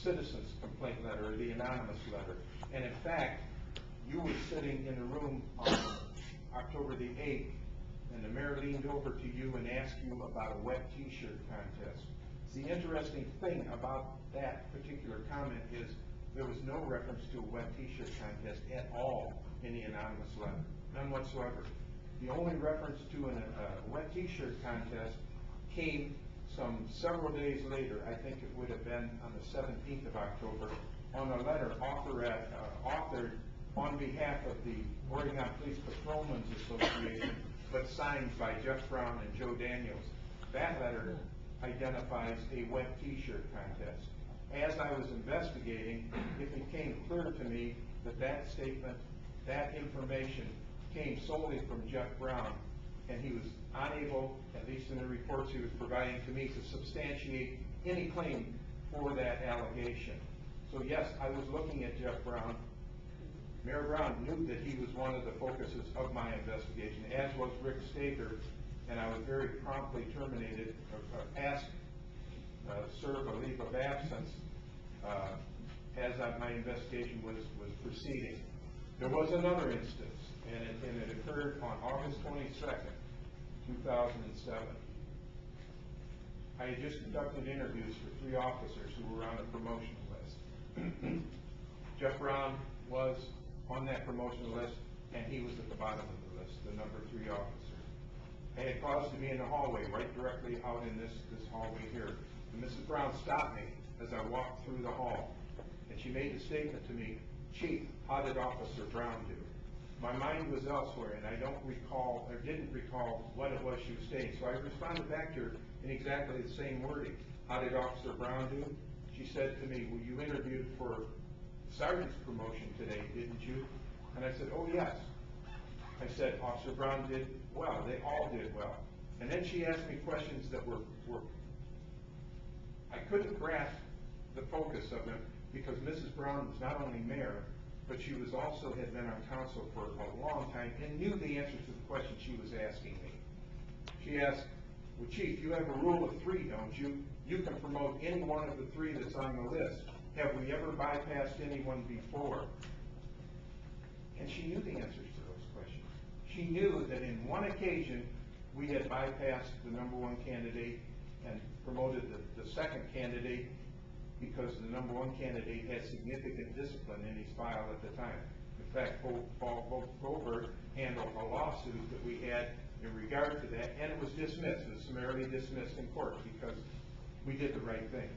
citizen's complaint letter, or the anonymous letter. And in fact, you were sitting in a room on October the 8th, and the mayor leaned over to you and asked you about a wet t-shirt contest. The interesting thing about that particular comment is there was no reference to a wet t-shirt contest at all in the anonymous letter, none whatsoever. The only reference to a wet t-shirt contest came several days later. I think it would have been on the 17th of October, on a letter authored on behalf of the Oregon Police Patrolmen's Association, but signed by Jeff Brown and Joe Daniels. That letter identifies a wet t-shirt contest. As I was investigating, it became clear to me that that statement, that information, came solely from Jeff Brown, and he was unable, at least in the reports he was providing to me, to substantiate any claim for that allegation. So yes, I was looking at Jeff Brown. Mayor Brown knew that he was one of the focuses of my investigation, as was Rick Staker, and I was very promptly terminated, asked serve a leave of absence as my investigation was proceeding. There was another instance, and it occurred on August 22nd, 2007. I had just conducted interviews for 3 officers who were on the promotional list. Jeff Brown was on that promotional list, and he was at the bottom of the list, the number 3 officer. I had cause to be in the hallway, right directly out in this hallway here. And Mrs. Brown stopped me as I walked through the hall, and she made a statement to me, "Chief, how did Officer Brown do?" My mind was elsewhere, and I didn't recall what it was she was saying. So I responded back to her in exactly the same wording. "How did Officer Brown do?" She said to me, "Well, you interviewed for sergeant's promotion today, didn't you?" And I said, "Oh, yes." I said, "Officer Brown did well. They all did well." And then she asked me questions that were I couldn't grasp the focus of them, because Mrs. Brown was not only mayor, but she was also had been on council for a long time and knew the answers to the questions she was asking me. She asked, "Well, Chief, you have a rule of 3, don't you? You can promote any one of the 3 that's on the list. Have we ever bypassed anyone before?" And she knew the answers to those questions. She knew that in one occasion we had bypassed the number 1 candidate and promoted the second candidate because the number 1 candidate had significant discipline in his file at the time. In fact, Paul Goldberg handled a lawsuit that we had in regard to that, and it was dismissed. It was summarily dismissed in court because we did the right thing.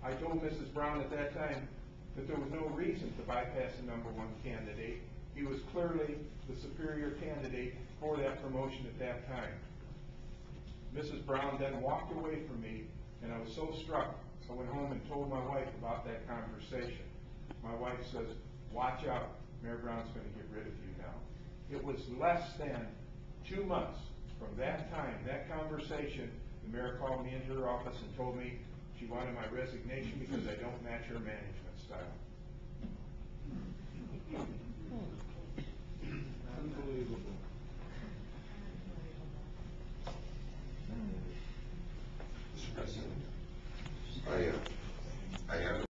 I told Mrs. Brown at that time that there was no reason to bypass the number 1 candidate. He was clearly the superior candidate for that promotion at that time. Mrs. Brown then walked away from me, and I was so struck, I went home and told my wife about that conversation. My wife says, "Watch out, Mayor Brown's going to get rid of you now." It was less than 2 months from that time, that conversation, the mayor called me into her office and told me she wanted my resignation because I don't match her management style.